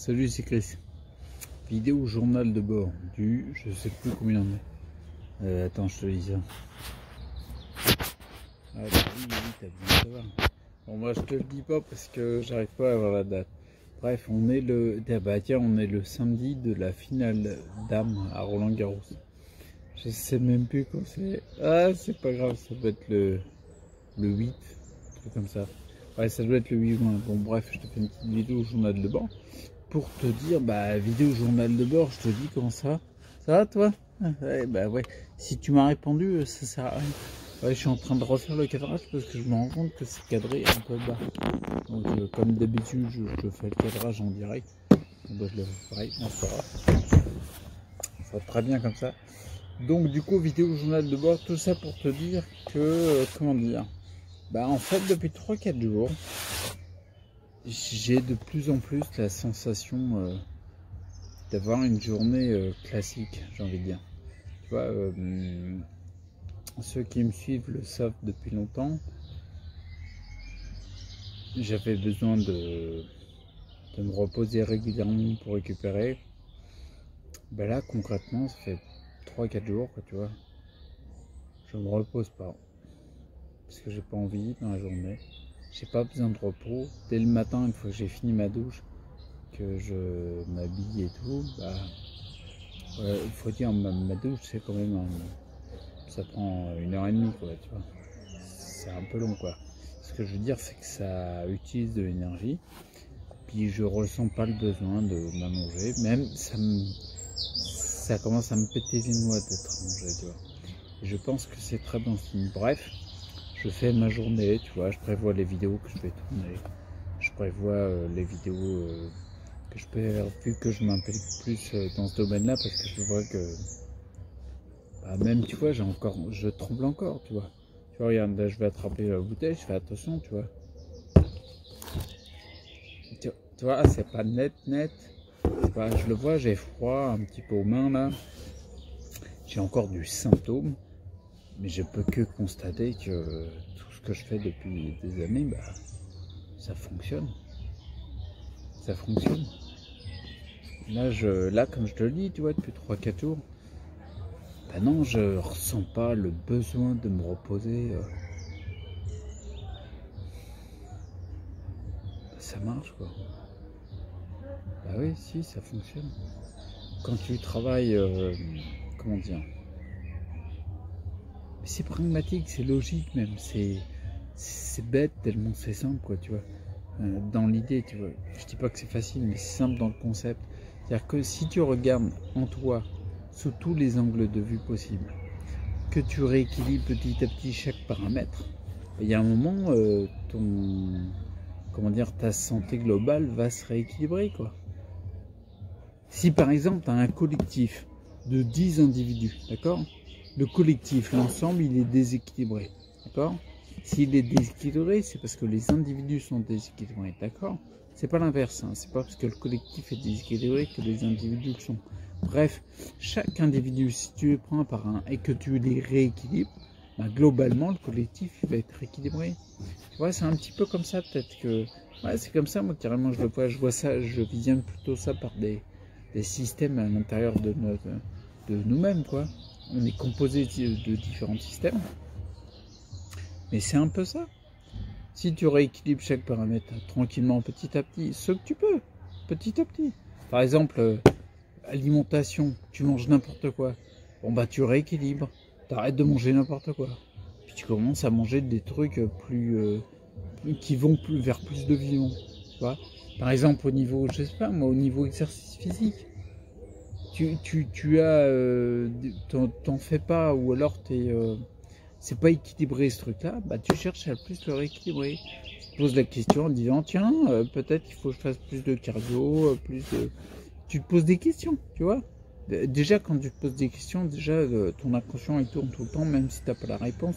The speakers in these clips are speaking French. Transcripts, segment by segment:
Salut, c'est Chris. Vidéo journal de bord du je sais plus combien on est. Attends, je te dis ça. Ah bah oui, t'as besoin de savoir. Bon, moi je te le dis pas parce que j'arrive pas à avoir la date. Bref, on est le on est le samedi de la finale dames à Roland-Garros. Je sais même plus quand c'est. Ah, c'est pas grave, ça doit être le 8, un truc comme ça. Ouais, ça doit être le 8 juin. Bon, bref, je te fais une petite vidéo journal de bord pour te dire, bah, vidéo journal de bord, je te dis comment ça. Ça va, toi? Ouais, bah ouais. Si tu m'as répondu, ça sert à rien. Ouais, je suis en train de refaire le cadrage parce que je me rends compte que c'est cadré un peu bas. Donc, comme d'habitude, je fais le cadrage en direct. Bon, bah, je le fais pareil, non, c'est pas grave. Ça va très bien comme ça. Donc, du coup, vidéo journal de bord, tout ça pour te dire que, comment dire, bah, en fait, depuis 3-4 jours, j'ai de plus en plus la sensation d'avoir une journée classique, j'ai envie de dire. Tu vois, ceux qui me suivent le savent depuis longtemps. J'avais besoin de me reposer régulièrement pour récupérer. Ben là, concrètement, ça fait 3-4 jours que tu vois, je me repose pas. Parce que j'ai pas envie dans la journée. J'ai pas besoin de repos. Dès le matin, une fois que j'ai fini ma douche, que je m'habille et tout, bah, il faut dire, ma douche, c'est quand même ça prend 1h30, quoi, tu vois. C'est un peu long, quoi. Ce que je veux dire, c'est que ça utilise de l'énergie. Puis je ressens pas le besoin de m'allonger. Même, ça commence à me péter les noix d'être allongé, tu vois. Et je pense que c'est très bon signe. Bref, je fais ma journée, tu vois. Je prévois les vidéos que je vais tourner. Je prévois les vidéos que je peux faire, vu que je m'implique plus dans ce domaine-là, parce que je vois que bah, même, tu vois, je tremble encore, tu vois. Tu vois, regarde, là, je vais attraper la bouteille, je fais attention, tu vois. Tu vois, c'est pas net. Pas, je le vois, j'ai froid un petit peu aux mains, là. J'ai encore du symptôme, mais je peux que constater que tout ce que je fais depuis des années, bah, ça fonctionne. Ça fonctionne. Là, comme je te le dis, tu vois, depuis 3-4 jours, bah non, je ressens pas le besoin de me reposer. Ça marche, quoi. Bah oui, si, ça fonctionne. Quand tu travailles, comment dire, c'est pragmatique, c'est logique même, c'est bête tellement c'est simple, quoi, tu vois. Dans l'idée, tu vois, je dis pas que c'est facile, mais c'est simple dans le concept. C'est-à-dire que si tu regardes en toi, sous tous les angles de vue possibles, que tu rééquilibres petit à petit chaque paramètre, il y a un moment, comment dire, ta santé globale va se rééquilibrer, quoi. Si par exemple tu as un collectif de 10 individus, d'accord? Le collectif, l'ensemble, il est déséquilibré, d'accord? S'il est déséquilibré, c'est parce que les individus sont déséquilibrés, d'accord? C'est pas l'inverse, hein. C'est pas parce que le collectif est déséquilibré que les individus le sont. Bref, chaque individu, si tu les prends un par un et que tu les rééquilibres, ben, globalement, le collectif il va être équilibré. Tu vois, c'est un petit peu comme ça, peut-être que... Ouais, c'est comme ça, moi, carrément, je vois ça, je visionne plutôt ça par des systèmes à l'intérieur de nous-mêmes, quoi. On est composé de différents systèmes. Mais c'est un peu ça. Si tu rééquilibres chaque paramètre tranquillement, petit à petit, ce que tu peux, petit à petit. Par exemple, alimentation, tu manges n'importe quoi. Bon, bah, tu rééquilibres. T'arrêtes de manger n'importe quoi. Puis tu commences à manger des trucs qui vont vers plus de vivant. Tu vois. Par exemple, au niveau, je sais pas moi, au niveau exercice physique, tu as, t'en fais pas, ou alors c'est pas équilibré ce truc-là, bah tu cherches à plus le rééquilibrer. Tu te poses la question en disant, tiens, peut-être qu'il faut que je fasse plus de cardio, tu te poses des questions, tu vois. Déjà, quand tu te poses des questions, déjà, ton inconscient, il tourne tout le temps, même si tu n'as pas la réponse.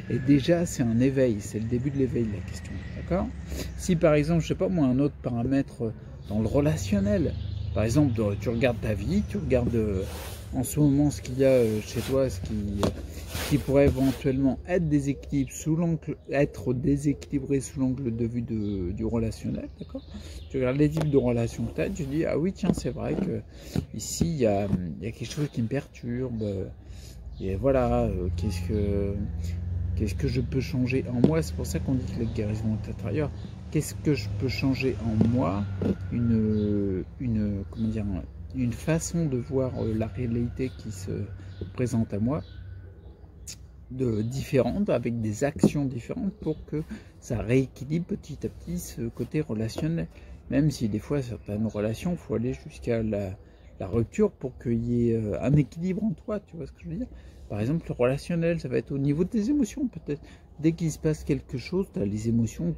Et déjà, c'est un éveil, c'est le début de l'éveil de la question, d'accord? Si, par exemple, je sais pas moi, un autre paramètre dans le relationnel, par exemple, tu regardes ta vie, tu regardes en ce moment ce qu'il y a chez toi, qui pourrait éventuellement être déséquilibré sous l'angle de vue du relationnel, d'accord? Tu regardes les types de relations que tu as, tu dis ah oui tiens c'est vrai que ici il y a quelque chose qui me perturbe, et voilà, qu'est-ce que je peux changer en moi? C'est pour ça qu'on dit que la guérison est intérieure. Qu'est-ce que je peux changer en moi? Comment dire, une façon de voir la réalité qui se présente à moi, différente, avec des actions différentes pour que ça rééquilibre petit à petit ce côté relationnel. Même si des fois, certaines relations, il faut aller jusqu'à la rupture pour qu'il y ait un équilibre en toi, tu vois ce que je veux dire? Par exemple, le relationnel, ça va être au niveau des émotions peut-être. Dès qu'il se passe quelque chose, tu as les émotions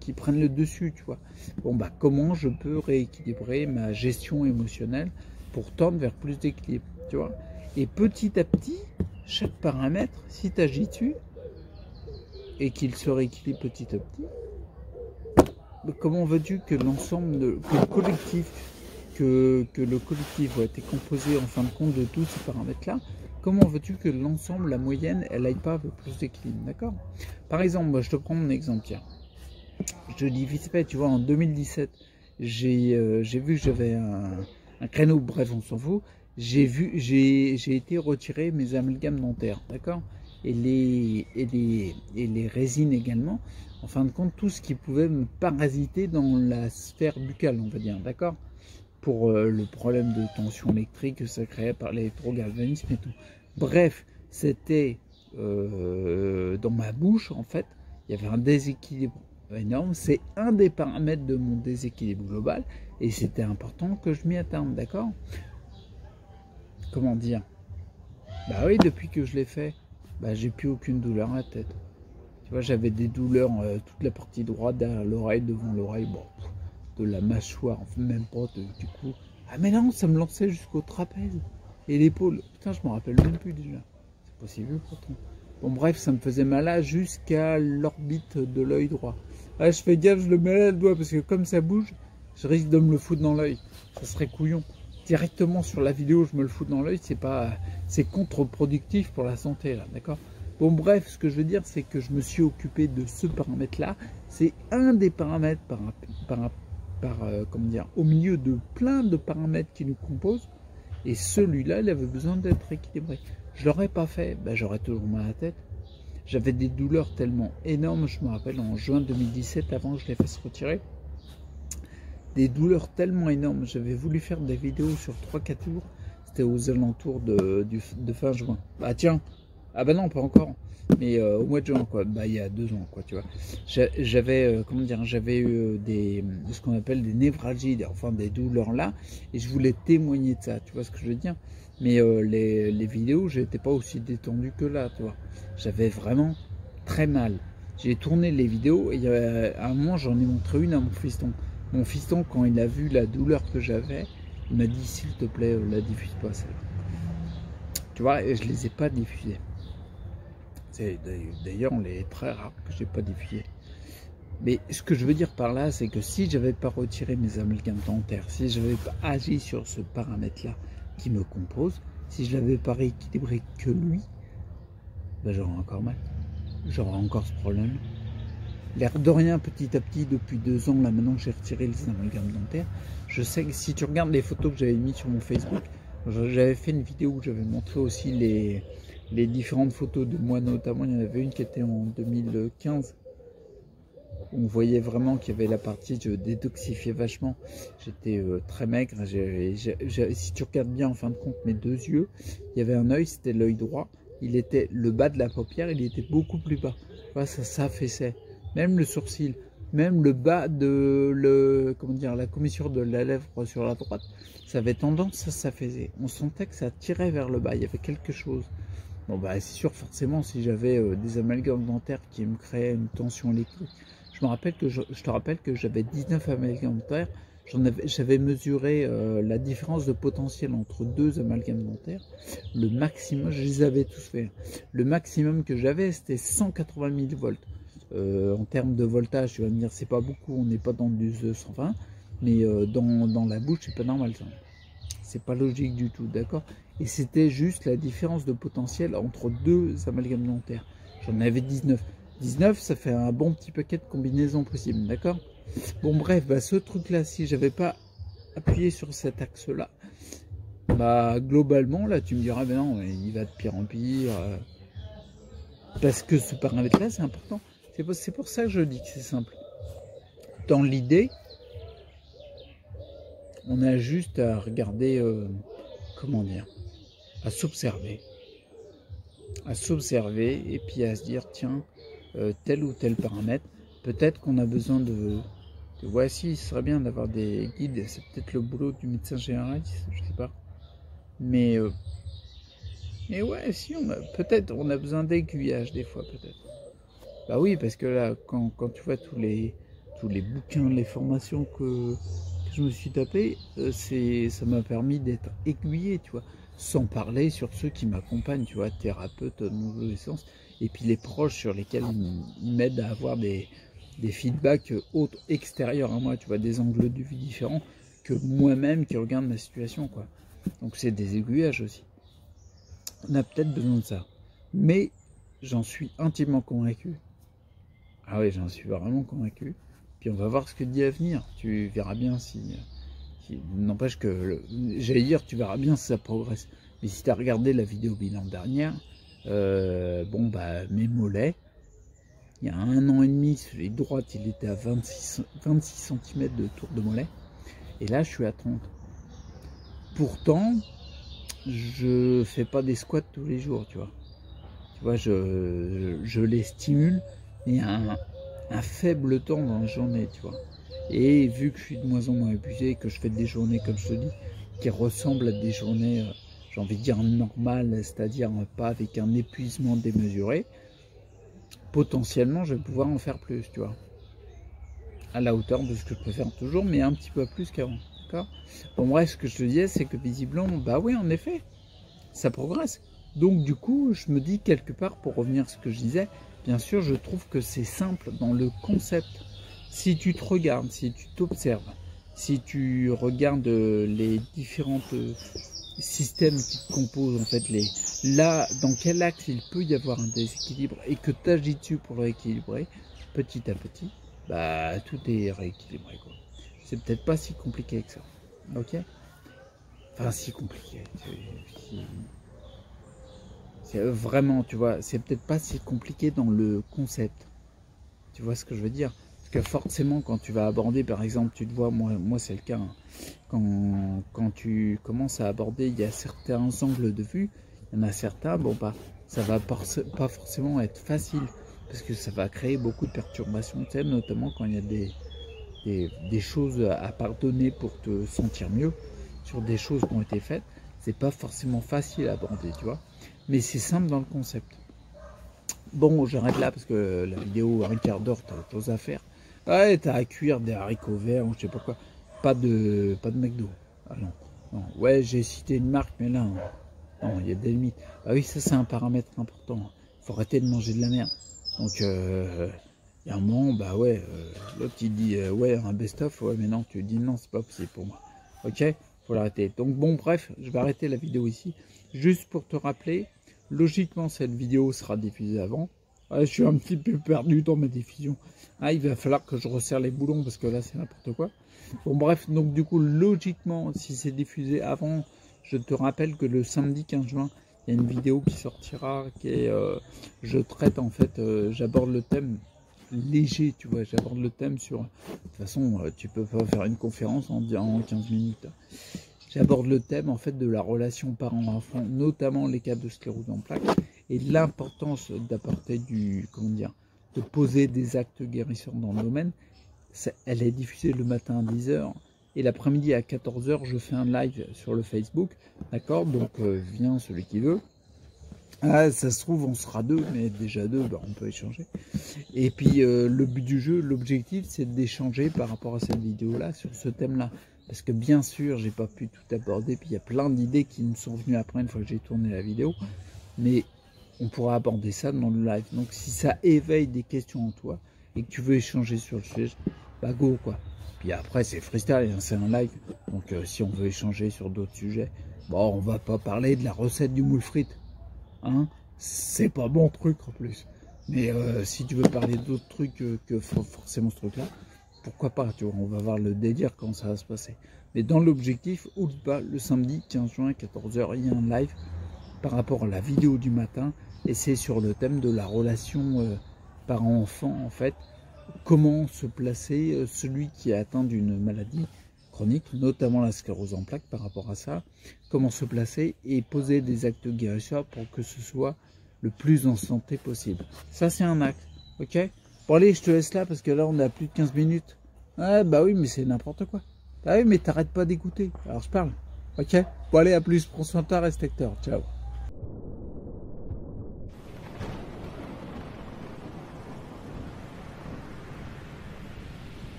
qui prennent le dessus, tu vois. Bon, bah, comment je peux rééquilibrer ma gestion émotionnelle pour tendre vers plus d'équilibre, tu vois? Et petit à petit, chaque paramètre, si tu agis dessus, et qu'il se rééquilibre petit à petit, comment veux-tu que l'ensemble, que le collectif a été composé en fin de compte de tous ces paramètres-là, comment veux-tu que l'ensemble, la moyenne, elle aille pas avec plus d'équilibre, d'accord? Par exemple, moi, je te prends mon exemple, tiens. Je dis vite fait, tu vois, en 2017, j'ai vu que j'avais un créneau, bref, on s'en fout. J'ai été retirer mes amalgames dentaires, d'accord? Et les résines également. En fin de compte, tout ce qui pouvait me parasiter dans la sphère buccale, on va dire, d'accord? Pour le problème de tension électrique que ça créait par l'électrogalvanisme et tout. Bref, c'était dans ma bouche, en fait, il y avait un déséquilibre énorme. C'est un des paramètres de mon déséquilibre global et c'était important que je m'y attende, d'accord? Comment dire? Bah oui, depuis que je l'ai fait, bah, j'ai plus aucune douleur à la tête. Tu vois, j'avais des douleurs toute la partie droite, derrière l'oreille, devant l'oreille, bon, de la mâchoire, enfin, même pas du coup. Ah mais non, ça me lançait jusqu'au trapèze et l'épaule. Putain, je me rappelle même plus déjà. C'est possible pourtant. Bon bref, ça me faisait mal là jusqu'à l'orbite de l'œil droit. Ah, je fais gaffe, je le mets là le doigt parce que comme ça bouge, je risque de me le foutre dans l'œil. Ça serait couillon. Directement sur la vidéo, je me le fous dans l'œil, c'est contre-productif pour la santé là, d'accord? Bon bref, ce que je veux dire, c'est que je me suis occupé de ce paramètre-là. C'est un des paramètres comment dire, au milieu de plein de paramètres qui nous composent. Et celui-là, il avait besoin d'être équilibré. Je l'aurais pas fait, ben, j'aurais toujours mal à la tête. J'avais des douleurs tellement énormes, je me rappelle en juin 2017, avant que je les fasse retirer. Des douleurs tellement énormes, j'avais voulu faire des vidéos sur 3-4 jours, c'était aux alentours de fin juin. Bah tiens, ah bah non pas encore, mais au mois de juin quoi, bah il y a 2 ans quoi, tu vois. J'avais, comment dire, j'avais eu ce qu'on appelle des névralgies, enfin des douleurs là, et je voulais témoigner de ça, tu vois ce que je veux dire. Mais les vidéos, j'étais pas aussi détendu que là, tu vois. J'avais vraiment très mal. J'ai tourné les vidéos et à un moment j'en ai montré une à mon fiston. Mon fiston, quand il a vu la douleur que j'avais, il m'a dit s'il te plaît, la diffuse pas celle-là. Tu vois, et je les ai pas diffusées. D'ailleurs, on est très rare que j'ai pas diffusé. Mais ce que je veux dire par là, c'est que si j'avais pas retiré mes amalgames dentaires, si j'avais pas agi sur ce paramètre-là qui me compose, si je l'avais pas rééquilibré que lui, ben j'aurais encore mal. J'aurais encore ce problème. L'air de rien, petit à petit, depuis 2 ans, là maintenant que j'ai retiré les amalgames dentaires, je sais que si tu regardes les photos que j'avais mises sur mon Facebook, j'avais fait une vidéo où j'avais montré aussi les différentes photos de moi, notamment il y en avait une qui était en 2015, où on voyait vraiment qu'il y avait la partie, je détoxifiais vachement, j'étais très maigre, si tu regardes bien en fin de compte mes 2 yeux, il y avait un œil, c'était l'œil droit, il était le bas de la paupière, il était beaucoup plus bas, voilà, ça s'affaissait. Même le sourcil, même le bas de comment dire, la commissure de la lèvre sur la droite, ça avait tendance à s'affaisser. On sentait que ça tirait vers le bas, il y avait quelque chose. Bon bah c'est sûr, forcément, si j'avais des amalgames dentaires qui me créaient une tension électrique. Je te rappelle que j'avais 19 amalgames dentaires. J'avais mesuré la différence de potentiel entre 2 amalgames dentaires. Le maximum, je les avais tous fait. Le maximum que j'avais, c'était 180 000 volts. En termes de voltage, tu vas me dire c'est pas beaucoup, on n'est pas dans du 120, mais dans la bouche c'est pas normal ça. C'est pas logique du tout, d'accord? Et c'était juste la différence de potentiel entre deux amalgames dentaires. J'en avais 19. 19, ça fait un bon petit paquet de combinaisons possibles, d'accord? Bon, bref, bah, ce truc-là, si j'avais pas appuyé sur cet axe-là, bah, globalement, là, tu me diras, ben non, il va de pire en pire. Parce que ce paramètre-là, c'est important. C'est pour ça que je dis que c'est simple. Dans l'idée, on a juste à regarder, comment dire, à s'observer et puis à se dire, tiens, tel ou tel paramètre, peut-être qu'on a besoin de voici, ce serait bien d'avoir des guides, c'est peut-être le boulot du médecin généraliste, je sais pas. Mais ouais, si, peut-être on a besoin d'aiguillage des fois, peut-être. Bah oui, parce que là, quand tu vois tous les bouquins, les formations que je me suis tapé, ça m'a permis d'être aiguillé, tu vois. Sans parler sur ceux qui m'accompagnent, tu vois, thérapeutes, non-essence, et puis les proches sur lesquels ils m'aident à avoir des feedbacks autres, extérieurs à moi, tu vois, des angles de vue différents que moi-même qui regarde ma situation, quoi. Donc c'est des aiguillages aussi. On a peut-être besoin de ça. Mais j'en suis intimement convaincu. Ah oui, j'en suis vraiment convaincu. Puis on va voir ce que dit l'avenir. Tu verras bien si n'empêche que, j'allais dire, tu verras bien si ça progresse. Mais si tu as regardé la vidéo bilan dernière, bon, bah, mes mollets, il y a 1 an et demi, sur les droites, il était à 26 cm de tour de mollet. Et là, je suis à 30. Pourtant, je fais pas des squats tous les jours, tu vois. Tu vois, je les stimule, mais un faible temps dans la journée, tu vois. Et vu que je suis de moins en moins épuisé, que je fais des journées, comme je te dis, qui ressemblent à des journées, j'ai envie de dire normales, c'est-à-dire pas avec un épuisement démesuré, potentiellement je vais pouvoir en faire plus, tu vois. À la hauteur de ce que je peux faire toujours, mais un petit peu plus qu'avant, d'accord? Bon, bref, ce que je te disais, c'est que visiblement, bah oui, en effet, ça progresse. Donc du coup, je me dis quelque part, pour revenir à ce que je disais, bien sûr, je trouve que c'est simple dans le concept. Si tu te regardes, si tu t'observes, si tu regardes les différents systèmes qui te composent, en fait, là, dans quel axe il peut y avoir un déséquilibre et que tu agis dessus pour le rééquilibrer, petit à petit, bah tout est rééquilibré, quoi. C'est peut-être pas si compliqué que ça, ok? Enfin, si compliqué. C'est vraiment, tu vois, c'est peut-être pas si compliqué dans le concept. Tu vois ce que je veux dire? Parce que forcément, quand tu vas aborder, par exemple, tu te vois, moi c'est le cas, hein, quand tu commences à aborder, il y a certains angles de vue, il y en a certains, bon, bah, ça va pas forcément être facile, parce que ça va créer beaucoup de perturbations, tu sais, notamment quand il y a des choses à pardonner pour te sentir mieux, sur des choses qui ont été faites, c'est pas forcément facile à aborder, tu vois. Mais c'est simple dans le concept. Bon, j'arrête là parce que la vidéo, 1/4 d'heure, t'as autre chose à faire. Ouais, t'as à cuire des haricots verts ou je sais pas quoi. Pas de McDo. Ah non. Non. Ouais, j'ai cité une marque, mais là, non, il y a des limites. Ah oui, ça c'est un paramètre important. Faut arrêter de manger de la merde. Donc, il y a un moment, bah ouais, l'autre il dit, ouais, un best-of, ouais, mais non, tu dis non, c'est pas possible pour moi. Ok, faut l'arrêter. Donc bon, bref, je vais arrêter la vidéo ici. Juste pour te rappeler, logiquement, cette vidéo sera diffusée avant. Ah, je suis un petit peu perdu dans ma diffusion. Ah, il va falloir que je resserre les boulons parce que là, c'est n'importe quoi. Bon, bref, donc du coup, logiquement, si c'est diffusé avant, je te rappelle que le samedi 15 juin, il y a une vidéo qui sortira qui est, je traite en fait, j'aborde le thème léger, tu vois, j'aborde le thème sur, de toute façon, tu peux pas faire une conférence en 15 minutes. J'aborde le thème en fait de la relation parent-enfant, notamment les cas de sclérose en plaques et l'importance d'apporter comment dire, de poser des actes guérisseurs dans le domaine. Elle est diffusée le matin à 10 h et l'après-midi à 14 h, je fais un live sur le Facebook, d'accord? Donc viens celui qui veut. Ah, ça se trouve on sera deux, mais déjà deux, bah, on peut échanger. Et puis le but du jeu, l'objectif, c'est d'échanger par rapport à cette vidéo-là sur ce thème-là. Parce que bien sûr, j'ai pas pu tout aborder, puis il y a plein d'idées qui me sont venues après une fois que j'ai tourné la vidéo. Mais on pourra aborder ça dans le live. Donc si ça éveille des questions en toi et que tu veux échanger sur le sujet, bah go quoi. Puis après, c'est freestyle, hein, c'est un live. Donc si on veut échanger sur d'autres sujets, bon, on va pas parler de la recette du moule frite. Hein, c'est pas bon truc en plus. Mais si tu veux parler d'autres trucs que forcément ce truc-là, pourquoi pas, tu vois, on va voir le délire quand ça va se passer. Mais dans l'objectif, oublie pas, le samedi 15 juin, 14 h, il y a un live par rapport à la vidéo du matin. Et c'est sur le thème de la relation parent-enfant, en fait. Comment se placer, celui qui est atteint d'une maladie chronique, notamment la sclérose en plaques par rapport à ça. Comment se placer et poser des actes guérisseurs pour que ce soit le plus en santé possible. Ça, c'est un acte, ok? Bon, allez, je te laisse là, parce que là, on a plus de 15 minutes. Ah, bah oui, mais c'est n'importe quoi. Bah oui, mais t'arrêtes pas d'écouter. Alors, je parle, ok? Bon, allez, à plus, prends soin de toi, reste acteur. Ciao.